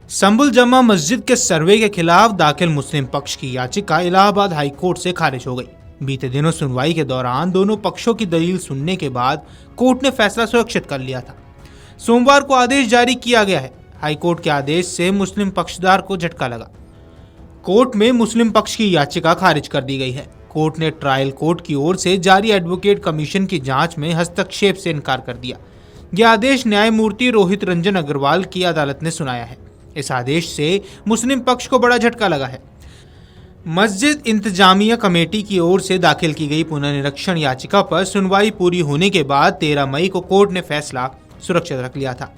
संबुल जमा मस्जिद के सर्वे के खिलाफ दाखिल मुस्लिम पक्ष की याचिका इलाहाबाद हाई कोर्ट से खारिज हो गई। बीते दिनों सुनवाई के दौरान दोनों पक्षों की दलील सुनने के बाद कोर्ट ने फैसला सुरक्षित कर लिया था। सोमवार को आदेश जारी किया गया है। हाई कोर्ट के आदेश से मुस्लिम पक्षदार को झटका लगा। कोर्ट में मुस्लिम पक्ष की याचिका खारिज कर दी गई है। कोर्ट ने ट्रायल कोर्ट की ओर से जारी एडवोकेट कमीशन की जांच में हस्तक्षेप से इनकार कर दिया। यह आदेश न्यायमूर्ति रोहित रंजन अग्रवाल की अदालत ने सुनाया है। इस आदेश से मुस्लिम पक्ष को बड़ा झटका लगा है। मस्जिद इंतजामिया कमेटी की ओर से दाखिल की गई पुनर्निरीक्षण याचिका पर सुनवाई पूरी होने के बाद 13 मई को कोर्ट ने फैसला सुरक्षित रख लिया था।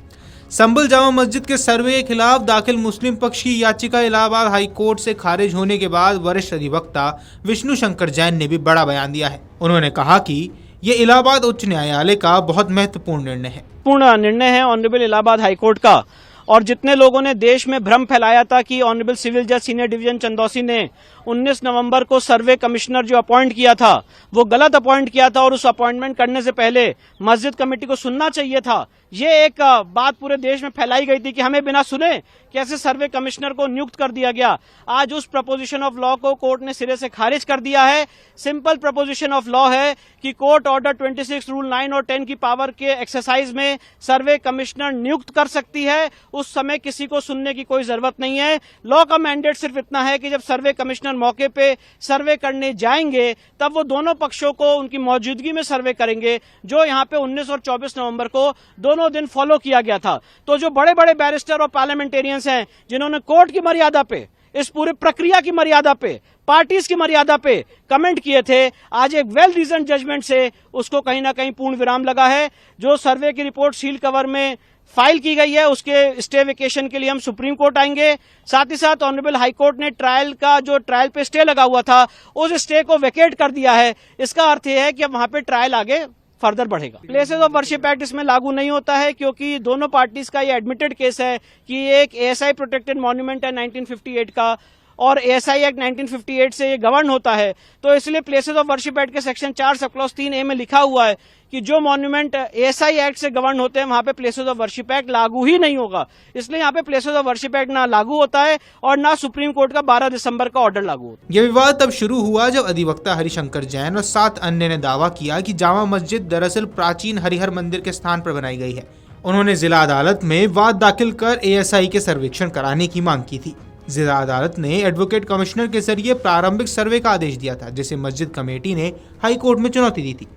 संबल जामा मस्जिद के सर्वे के खिलाफ दाखिल मुस्लिम पक्ष की याचिका इलाहाबाद हाई कोर्ट से खारिज होने के बाद वरिष्ठ अधिवक्ता विष्णु शंकर जैन ने भी बड़ा बयान दिया है। उन्होंने कहा कि ये इलाहाबाद उच्च न्यायालय का बहुत महत्वपूर्ण निर्णय है। ऑनरेबल इलाहाबाद हाई कोर्ट का। और जितने लोगों ने देश में भ्रम फैलाया था कि ऑनरेबल सिविल जज सीनियर डिवीजन चंदौसी ने 19 नवंबर को सर्वे कमिश्नर जो अपॉइंट किया था वो गलत अपॉइंट किया था और उस अपॉइंटमेंट करने से पहले मस्जिद कमेटी को सुनना चाहिए था, ये एक बात पूरे देश में फैलाई गई थी कि हमें बिना सुने कैसे सर्वे कमिश्नर को नियुक्त कर दिया गया। आज उस प्रपोजिशन ऑफ लॉ को कोर्ट ने सिरे से खारिज कर दिया है। सिंपल प्रपोजिशन ऑफ लॉ है कि कोर्ट ऑर्डर 26 रूल 9 और 10 की पावर के एक्सरसाइज में सर्वे कमिश्नर नियुक्त कर सकती है। उस समय किसी को सुनने की कोई जरूरत नहीं है। लॉ का मैंडेट सिर्फ इतना है कि जब सर्वे कमिश्नर मौके पे सर्वे करने जाएंगे तब वो दोनों पक्षों को उनकी मौजूदगी में सर्वे करेंगे, जो यहाँ पे 19 और 24 नवंबर को दोनों दिन फॉलो किया गया था। तो जो बड़े बड़े बैरिस्टर और पार्लियामेंटेरियंस हैं जिन्होंने कोर्ट की मर्यादा पे, इस पूरी प्रक्रिया की मर्यादा पे, पार्टीज की मर्यादा पे कमेंट किए थे, आज एक वेल रीजन जजमेंट से उसको कहीं ना कहीं पूर्ण विराम लगा है। जो सर्वे की रिपोर्ट सील कवर में फाइल की गई है उसके स्टे वेकेशन के लिए हम सुप्रीम कोर्ट आएंगे। साथ ही साथ ऑनरेबल हाई कोर्ट ने ट्रायल पे स्टे लगा हुआ था उस स्टे को वेकेट कर दिया है। इसका अर्थ यह है कि अब वहां पे ट्रायल आगे फर्दर बढ़ेगा। प्लेसेस ऑफ वर्शिप एक्ट इसमें लागू नहीं होता है क्योंकि दोनों पार्टीज का ये एडमिटेड केस है कि एक एएसआई प्रोटेक्टेड मॉन्यूमेंट है 1958 का और एएसआई एक्ट 1958 से ये गवर्न होता है। तो इसलिए प्लेसेस ऑफ वर्शिप एक्ट के सेक्शन 4 सब क्लॉज 3A में लिखा हुआ है कि जो मॉन्यूमेंट एएसआई एक्ट से गवर्न होते हैं वहां पे प्लेसेस ऑफ वर्शिप एक्ट लागू ही नहीं होगा। इसलिए यहाँ पे प्लेसेस ऑफ वर्शिप एक्ट ना लागू होता है और ना सुप्रीम कोर्ट का 12 दिसंबर का ऑर्डर लागू होता है। यह विवाद तब शुरू हुआ जब अधिवक्ता हरिशंकर जैन और 7 अन्य ने दावा किया कि जामा मस्जिद दरअसल प्राचीन हरिहर मंदिर के स्थान पर बनाई गई है। उन्होंने जिला अदालत में वाद दाखिल कर एएसआई के सर्वेक्षण कराने की मांग की थी। जिला अदालत ने एडवोकेट कमिश्नर के जरिए प्रारंभिक सर्वे का आदेश दिया था, जिसे मस्जिद कमेटी ने हाई कोर्ट में चुनौती दी थी।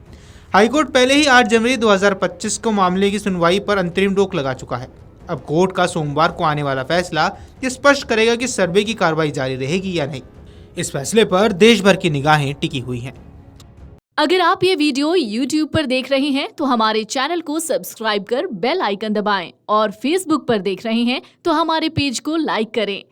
हाई कोर्ट पहले ही 8 जनवरी 2025 को मामले की सुनवाई पर अंतरिम रोक लगा चुका है। अब कोर्ट का सोमवार को आने वाला फैसला ये स्पष्ट करेगा कि सर्वे की कार्रवाई जारी रहेगी या नहीं। इस फैसले पर देश भर की निगाहें टिकी हुई हैं। अगर आप ये वीडियो YouTube पर देख रहे हैं तो हमारे चैनल को सब्सक्राइब कर बेल आइकन दबाएं और Facebook पर देख रहे हैं तो हमारे पेज को लाइक करें।